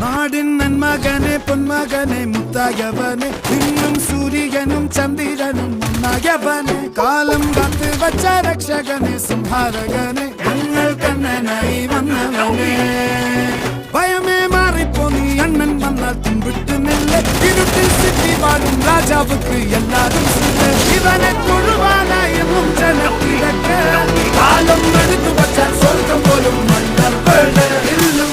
നാടിൻ നന്മകനെ പൊന്മകനെ മുത്തായവനെ ഇന്നും സൂര്യനും ചന്ദ്രനും ഒന്നായവനെ കാലം കാത്ത് വച്ച രക്ഷകനെ സംഹാരകനെ ഞങ്ങൾ കണ്ണനായി വന്നവനെ ഭയമേ മാറിപ്പോ നീ അണ്ണൻ വന്നാൽ തുമ്പിട്ട് നെല്ല് ഇരുട്ടിൽ സിറ്റി വാഴും രാജാവുക്ക് എല്ലാരും ഇവനെ തൊഴുവാനായെന്നും ജനത്തിരക്ക് കാലം എടുത്തു വച്ചാൽ സ്വർഗം പോലും മണ്ണർ ഇല്ലും